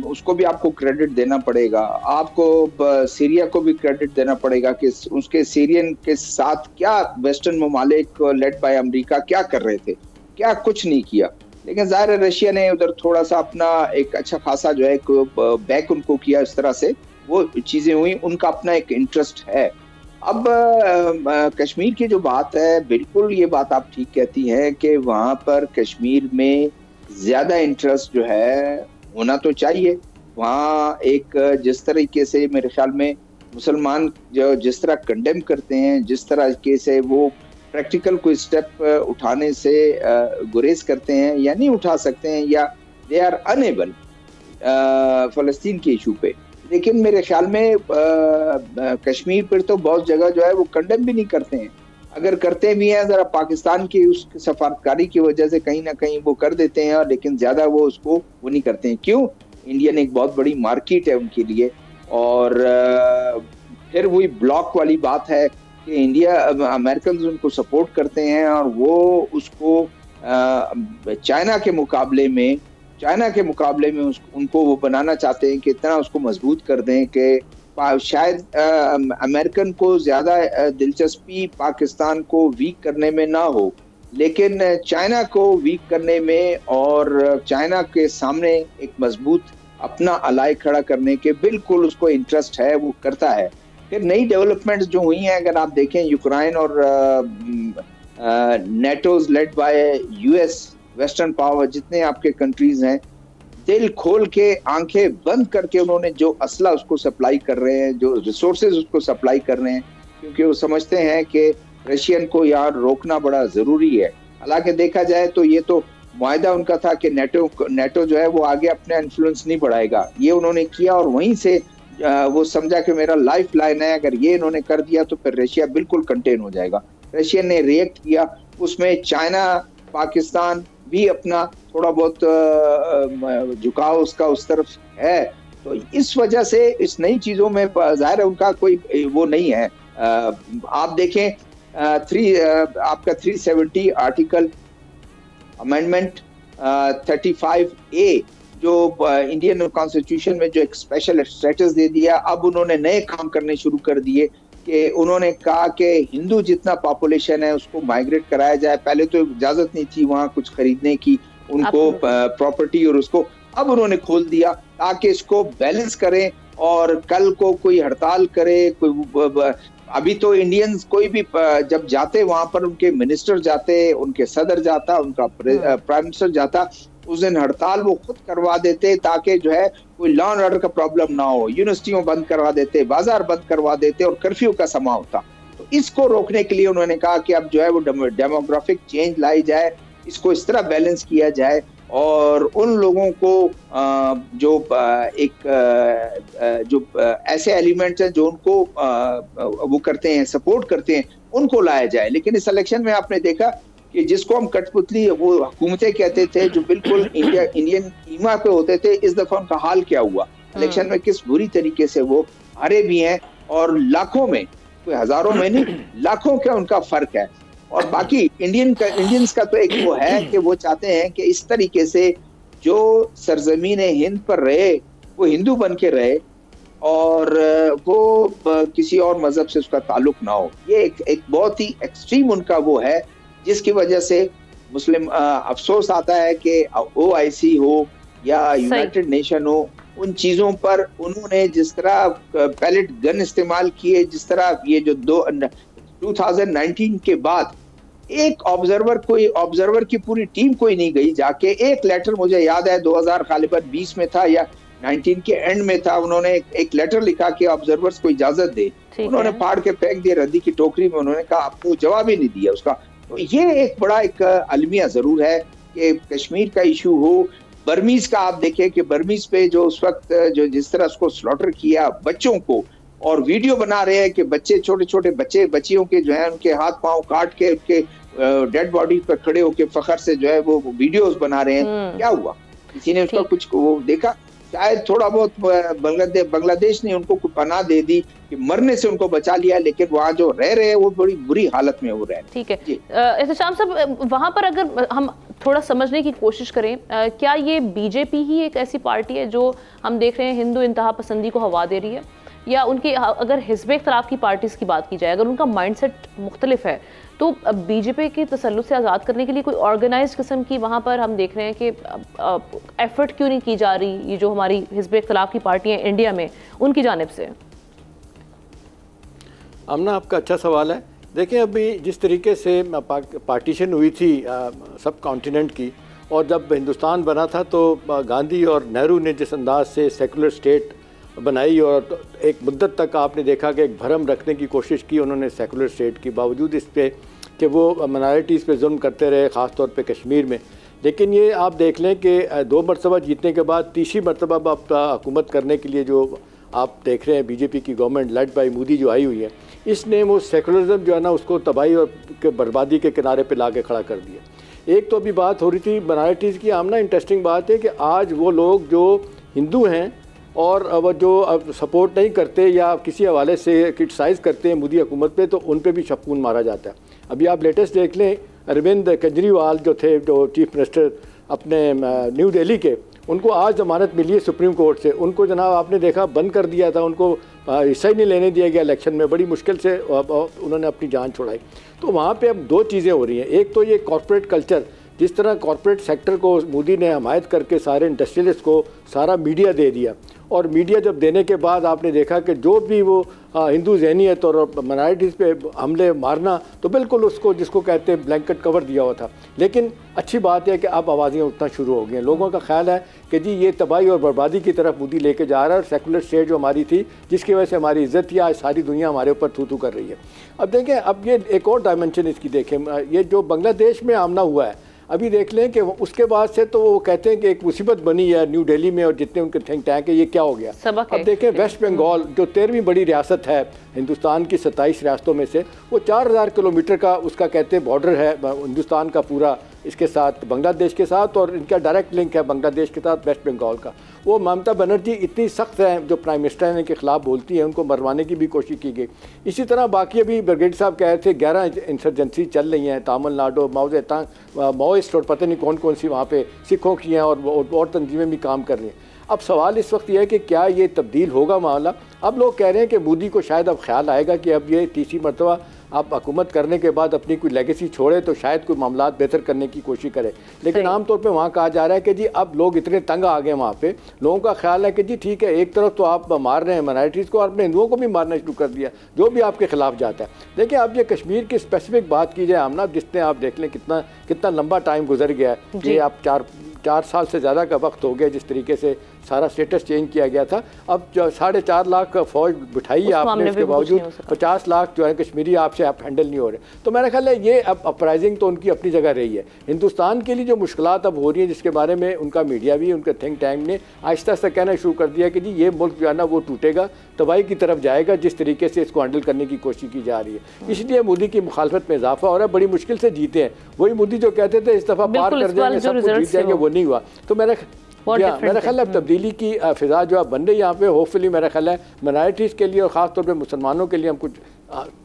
उसको भी आपको क्रेडिट देना पड़ेगा, आपको सीरिया को भी क्रेडिट देना पड़ेगा कि उसके सीरियन के साथ क्या वेस्टर्न ममालिक लेड बाय अमेरिका क्या कर रहे थे, क्या कुछ नहीं किया। लेकिन ज़ाहिर है रशिया ने उधर थोड़ा सा अपना एक अच्छा खासा जो है बैक उनको किया, इस तरह से वो चीज़ें हुई, उनका अपना एक इंटरेस्ट है। अब कश्मीर की जो बात है, बिल्कुल ये बात आप ठीक कहती हैं कि वहाँ पर कश्मीर में ज़्यादा इंटरेस्ट जो है होना तो चाहिए। वहाँ एक जिस तरीके से मेरे ख्याल में मुसलमान जो जिस तरह कंडेम करते हैं, जिस तरह से वो प्रैक्टिकल कोई स्टेप उठाने से गुरेज करते हैं या नहीं उठा सकते हैं, या दे आर अनेबल फ़लस्तीन के इशू पे। लेकिन मेरे ख्याल में कश्मीर पर तो बहुत जगह जो है वो कंडेम भी नहीं करते हैं। अगर करते भी हैं, ज़रा पाकिस्तान की उस सफारतकारी की वजह से कहीं ना कहीं वो कर देते हैं, लेकिन ज़्यादा वो उसको वो नहीं करते हैं। क्यों? इंडियन एक बहुत बड़ी मार्केट है उनके लिए। और फिर वही ब्लॉक वाली बात है कि इंडिया, अमेरिकन उनको सपोर्ट करते हैं और वो उसको चाइना के मुकाबले में उनको वो बनाना चाहते हैं कि इतना उसको मजबूत कर दें कि शायद अमेरिकन को ज़्यादा दिलचस्पी पाकिस्तान को वीक करने में ना हो, लेकिन चाइना को वीक करने में और चाइना के सामने एक मजबूत अपना अलाय खड़ा करने के बिल्कुल उसको इंटरेस्ट है, वो करता है। फिर नई डेवलपमेंट्स जो हुई हैं, अगर आप देखें यूक्रेन और NATO's led by US, western power, जितने आपके कंट्रीज हैं, दिल खोल के आंखें बंद करके उन्होंने जो असला उसको सप्लाई कर रहे हैं, जो रिसोर्सेज उसको सप्लाई कर रहे हैं, क्योंकि वो समझते हैं कि रशियन को यहाँ रोकना बड़ा जरूरी है। हालांकि देखा जाए तो ये तो मुआहदा उनका था कि नेटो जो है वो आगे अपना इन्फ्लुएंस नहीं बढ़ाएगा, ये उन्होंने किया और वहीं से वो समझा कि मेरा लाइफ लाइन है, अगर ये इन्होंने कर दिया तो फिर रशिया बिल्कुल कंटेन हो जाएगा। रशिया ने रिएक्ट किया, उसमें चाइना, पाकिस्तान भी अपना थोड़ा बहुत झुकाव उसका उस तरफ है। तो इस वजह से इस नई चीजों में जाहिर है उनका कोई वो नहीं है। आप देखें आपका 370 आर्टिकल अमेंडमेंट 35A जो इंडियन कॉन्स्टिट्यूशन में जो एक स्पेशल स्टेटस दे दिया, अब उन्होंने नए काम करने शुरू कर दिए कि उन्होंने कहा कि हिंदू जितना पॉपुलेशन है उसको माइग्रेट कराया जाए। पहले तो इजाजत नहीं थी वहाँ कुछ खरीदने की, उनको प्रॉपर्टी, और उसको अब उन्होंने खोल दिया ताकि इसको बैलेंस करें। और कल को कोई हड़ताल करे, कोई अभी तो इंडियंस कोई भी जब जाते वहां पर उनके मिनिस्टर जाते, उनके सदर जाता, उनका प्राइम मिनिस्टर जाता, उस दिन हड़ताल वो खुद करवा देते ताकि जो है कोई लॉ एंड ऑर्डर का प्रॉब्लम ना हो। यूनिवर्सिटियों बंद करवा देते, बाजार बंद करवा देते और कर्फ्यू का समा होता। तो इसको रोकने के लिए उन्होंने कहा कि अब जो है वो डेमोग्राफिक चेंज लाई जाए, इसको इस तरह बैलेंस किया जाए और उन लोगों को जो ऐसे एलिमेंट्स हैं जो उनको वो करते हैं, सपोर्ट करते हैं, उनको लाया जाए। लेकिन इस इलेक्शन में आपने देखा कि जिसको हम कठपुतली वो हुकूमतें कहते थे, जो बिल्कुल इंडियन ईमा पे होते थे, इस दफा उनका हाल क्या हुआ इलेक्शन में, किस बुरी तरीके से वो हारे भी हैं और लाखों में, कोई हजारों में नहीं, लाखों का उनका फर्क है। और बाकी इंडियंस का तो एक वो है कि वो चाहते हैं कि इस तरीके से जो सरजमीन हिंद पर रहे वो हिंदू बन के रहे और वो किसी और मजहब से उसका ताल्लुक ना हो। ये एक बहुत ही एक्सट्रीम उनका वो है, जिसकी वजह से मुस्लिम अफसोस आता है कि OIC हो या यूनाइटेड नेशन हो, उन चीजों पर उन्होंने जिस तरह पैलेट गन इस्तेमाल किए, जिस तरह ये जो 2019 के बाद एक ऑब्जर्वर की पूरी टीम कोई नहीं गई जाके, एक लेटर मुझे याद है 2020 में था या 19 के एंड में था, उन्होंने एक लेटर लिखा कि ऑब्जर्वर्स को इजाजत दे, उन्होंने फाड़ के फेंक दिया रद्दी की टोकरी में, उन्होंने कहा आपको जवाब ही नहीं दिया उसका। तो ये एक बड़ा एक अलमिया जरूर है कि कश्मीर का इशू हो, बर्मीज का आप देखें कि बर्मीज पे जो उस वक्त जो जिस तरह उसको स्लॉटर किया बच्चों को, और वीडियो बना रहे हैं कि बच्चे, छोटे छोटे बच्चियों के जो है उनके हाथ पांव काट के उनके डेड बॉडी पर खड़े होके फखर से जो है वो वीडियोस बना रहे हैं। क्या हुआ, किसी ने उसका कुछ वो देखा? शायद थोड़ा बहुत बांग्लादेश ने उनको पनाह दे दी कि मरने से उनको बचा लिया, लेकिन वहाँ जो रह रहे हैं वो बड़ी बुरी हालत में हो रहे हैं। ठीक है एहतशाम साहब, वहाँ पर अगर हम थोड़ा समझने की कोशिश करें, क्या ये बीजेपी ही एक ऐसी पार्टी है जो हम देख रहे हैं हिंदू इंतहा पसंदी को हवा दे रही है, या उनकी अगर हिज़्ब इख्तिलाफ की पार्टीज़ की बात की जाए, अगर उनका माइंडसेट मुख्तलिफ है, तो बीजेपी के तसल्लुत से आज़ाद करने के लिए कोई ऑर्गेनाइज्ड किस्म की वहाँ पर हम देख रहे हैं कि एफर्ट क्यों नहीं की जा रही, ये जो हमारी हिज़्ब इख्तिलाफ की पार्टियाँ इंडिया में उनकी जानिब से? आमना, आपका अच्छा सवाल है। देखें, अभी जिस तरीके से पार्टीशन हुई थी सब कॉन्टिनेंट की, और जब हिंदुस्तान बना था तो गांधी और नेहरू ने जिस अंदाज से सेकुलर स्टेट बनाई, और एक मुद्दत तक आपने देखा कि एक भरम रखने की कोशिश की उन्होंने सेकुलर स्टेट की, बावजूद इस पे कि वो माइनॉरिटीज़ पे जुल्म करते रहे, ख़ास तौर पे कश्मीर में। लेकिन ये आप देख लें कि 2 मरतबा जीतने के बाद तीसरी मरतबा आप हुकूमत करने के लिए जो आप देख रहे हैं बीजेपी की गवर्नमेंट लेड बाई मोदी जो आई हुई है, इसने वो सेकुलरिज्म जो है ना उसको तबाही और बर्बादी के किनारे पे ला के खड़ा कर दिया। एक तो अभी बात हो रही थी माइनॉरिटीज़ की, आमना इंटरेस्टिंग बात है कि आज वो लोग जो हिंदू हैं और वो जो सपोर्ट नहीं करते या किसी हवाले से क्रिटिसाइज़ करते हैं मोदी हुकूमत पे, तो उन पे भी छप्पून मारा जाता है। अभी आप लेटेस्ट देख लें, अरविंद केजरीवाल जो थे, जो चीफ मिनिस्टर अपने न्यू दिल्ली के, उनको आज ज़मानत मिली है सुप्रीम कोर्ट से। उनको जनाब आपने देखा बंद कर दिया था, उनको हिस्सा ही नहीं लेने दिया गया इलेक्शन में, बड़ी मुश्किल से उन्होंने अपनी जान छुड़ाई। तो वहाँ पे अब 2 चीज़ें हो रही हैं। एक तो ये कॉर्पोरेट कल्चर जिस तरह कॉरपोरेट सेक्टर को मोदी ने हमायत करके सारे इंडस्ट्रियलिस्ट को सारा मीडिया दे दिया, और मीडिया जब देने के बाद आपने देखा कि जो भी वो हिंदू ज़हनियत और माइनॉरिटीज़ पे हमले मारना, तो बिल्कुल उसको जिसको कहते हैं ब्लैंकेट कवर दिया हुआ था। लेकिन अच्छी बात है कि अब आवाज़ें उठना शुरू हो गई हैं। लोगों का ख्याल है कि जी ये तबाही और बर्बादी की तरफ मोदी लेके जा रहा है, और सेकुलर स्टेट जो हमारी थी, जिसकी वजह से हमारी इज़्ज़त थी, आज सारी दुनिया हमारे ऊपर थू थू कर रही है। अब देखें, अब ये एक और डायमेंशन इसकी देखें, ये जो बांग्लादेश में आमना हुआ है, अभी देख लें कि उसके बाद से तो वो कहते हैं कि एक मुसीबत बनी है न्यू दिल्ली में, और जितने उनके थिंक टैंक है, ये क्या हो गया। अब देखें, वेस्ट बंगाल जो 13वीं बड़ी रियासत है हिंदुस्तान की 27 रियासतों में से, वो 4000 किलोमीटर का उसका कहते हैं बॉर्डर है हिंदुस्तान का पूरा इसके साथ, बांग्लादेश के साथ, और इनका डायरेक्ट लिंक है बांग्लादेश के साथ वेस्ट बंगाल का। वो ममता बनर्जी इतनी सख्त है जो प्राइम मिनिस्टर के ख़िलाफ़ बोलती है, उनको मरवाने की भी कोशिश की गई। इसी तरह बाकी अभी ब्रिगेड साहब कह रहे थे 11 इंसर्जेंसी चल रही हैं तमिलनाडु, माओइस्ट और पता नहीं कौन कौन सी वहाँ पे सिखों की हैं, और तंजीमें भी काम कर रही हैं। अब सवाल इस वक्त यह है कि क्या ये तब्दील होगा मामला। अब लोग कह रहे हैं कि मोदी को शायद अब ख्याल आएगा कि अब ये तीसरी मरतबा आप हुकूमत करने के बाद अपनी कोई लेगेसी छोड़े तो शायद कोई मामला बेहतर करने की कोशिश करे। लेकिन आमतौर पे वहाँ कहा जा रहा है कि जी अब लोग इतने तंग आ गए, वहाँ पे लोगों का ख्याल है कि जी ठीक है, एक तरफ तो आप मार रहे हैं माइनॉरिटीज़ को, और अपने हिंदुओं को भी मारना शुरू कर दिया जो भी आपके खिलाफ जाता है। देखिए, अब ये कश्मीर की स्पेसिफिक बात की जाए आमना, जिसने आप देख लें कितना लंबा टाइम गुजर गया है। ये आप 4 साल से ज़्यादा का वक्त हो गया जिस तरीके से सारा स्टेटस चेंज किया गया था। अब 4.5 लाख फौज बिठाई है आपने, उसके बावजूद 50 लाख जो है कश्मीरी आपसे आप हैंडल नहीं हो रहे। तो मेरा ख्याल है ये अब अपराइजिंग तो उनकी अपनी जगह रही है। हिंदुस्तान के लिए जो मुश्किलात अब हो रही है, जिसके बारे में उनका मीडिया भी, उनका थिंक टैंक ने आहिस्ता आहिस्ता कहना शुरू कर दिया कि जी ये मुल्क जो है ना वो टूटेगा, तबाही की तरफ जाएगा, जिस तरीके से इसको हैंडल करने की कोशिश की जा रही है। इसलिए मोदी की मुखालफत में इजाफा हो रहा है, बड़ी मुश्किल से जीते हैं। वही मोदी जो कहते थे इस दफ़ा पार कर जाएंगे, सब कुछ जीत जाएंगे, वो नहीं हुआ। तो मेरा ख्याल है तब्दीली की फिजा जो है बन रही यहाँ पे, होपफुली मेरा ख्याल है माइनॉरिटीज़ के लिए और ख़ास तौर पे मुसलमानों के लिए हम कुछ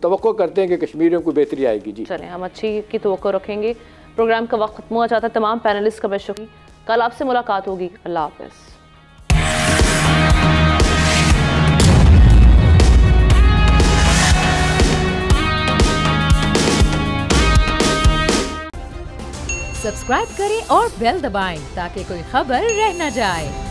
तवक्को करते हैं कि कश्मीर में कोई बेहतरी आएगी। जी चलें, हम अच्छी की तवक्को रखेंगे। प्रोग्राम का वक्त खत्म हुआ चाहता है। तमाम पैनलिस्ट का बहुत शुक्रिया। कल आपसे मुलाकात होगी। अल्लाह हाफ़िज़। सब्सक्राइब करें और बेल दबाएं ताकि कोई खबर रह न जाए।